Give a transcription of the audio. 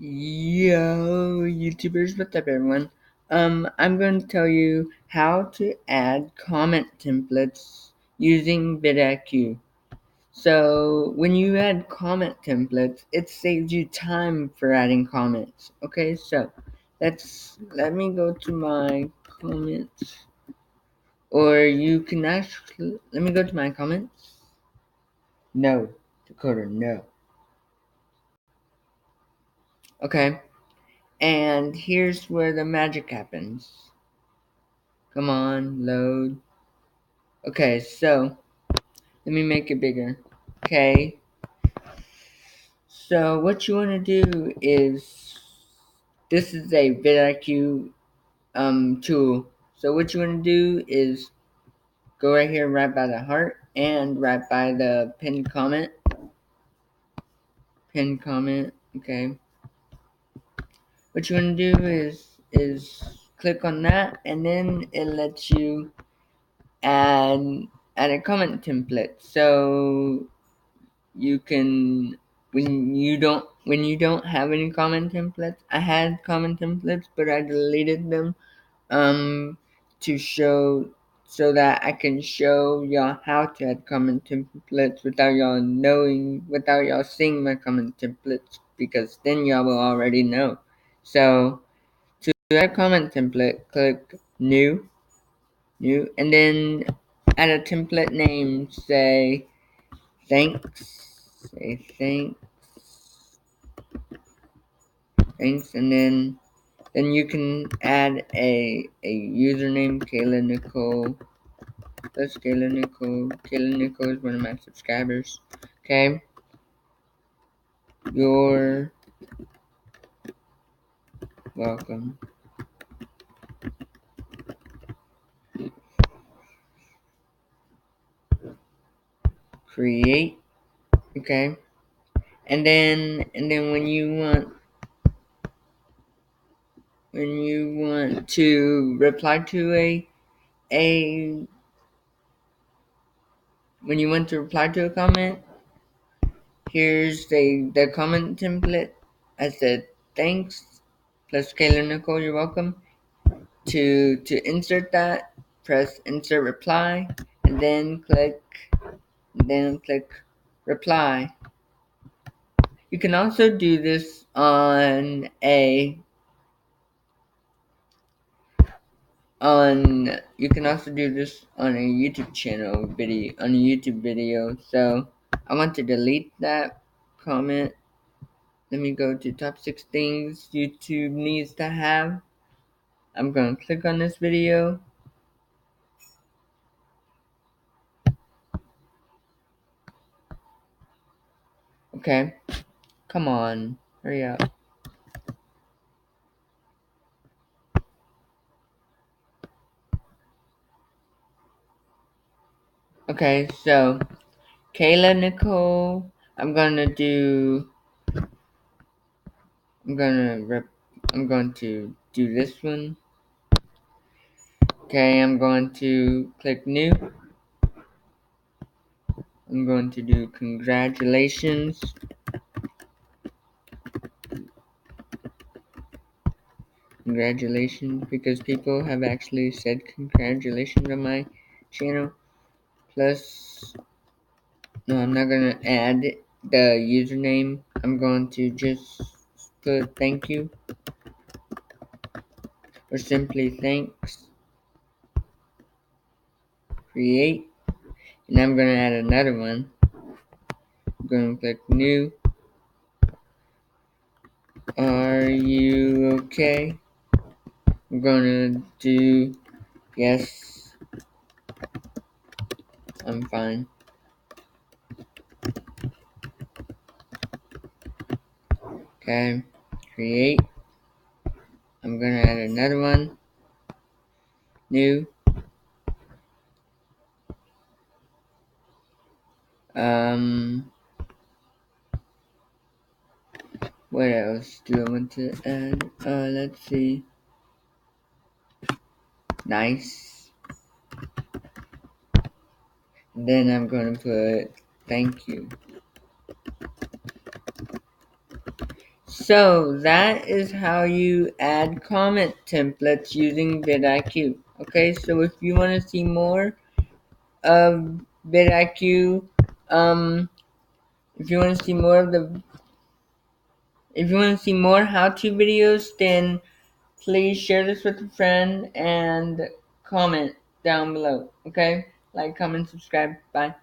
Yo, YouTubers, what's up, everyone? I'm going to tell you how to add comment templates using Vidiq. So, when you add comment templates, it saves you time for adding comments. Okay, so let me go to my comments, or you can actually let me go to my comments. No, Dakota, no. Okay, and here's where the magic happens. Come on, load. Okay, so let me make it bigger. Okay, so what you want to do is this is a vidIQ tool. So what you want to do is go right here, right by the heart, and right by the pinned comment. Pinned comment. Okay. What you want to do is click on that, and then it lets you add a comment template. So you can when you don't have any comment templates. I had comment templates, but I deleted them to show so that I can show y'all how to add comment templates without y'all seeing my comment templates, because then y'all will already know. So to add comment template, click new, and then add a template name. Say thanks. Say thanks, and then you can add a username. Kayla Nicole. That's Kayla Nicole. Kayla Nicole is one of my subscribers. Okay, you're welcome. Create. Okay, and then when you want to reply to a when you want to reply to a comment, here's the comment template. I said thanks plus Kayla Nicole, you're welcome. To insert that, press insert reply, and then click reply. You can also do this on a you can also do this on a YouTube channel video. So I want to delete that comment. Let me go to top 6 things YouTube needs to have. I'm going to click on this video. Okay, come on, hurry up. Okay, so Kayla Nicole, I'm going to do this one. Okay, I'm going to click new. I'm going to do congratulations. Congratulations, because people have actually said congratulations on my channel. Plus, no, I'm not going to add the username. I'm going to just put thank you, or simply thanks. Create, and I'm going to add another one. I'm going to click new. Are you okay? I'm going to do yes, I'm fine. Okay, create. I'm going to add another one. New. What else do I want to add? Let's see. Nice. Then I'm going to put thank you. So that is how you add comment templates using vidIQ. Okay, so if you want to see more of vidIQ, if you want to see more of if you want to see more how-to videos, then please share this with a friend and comment down below. Okay, like, comment, subscribe. Bye.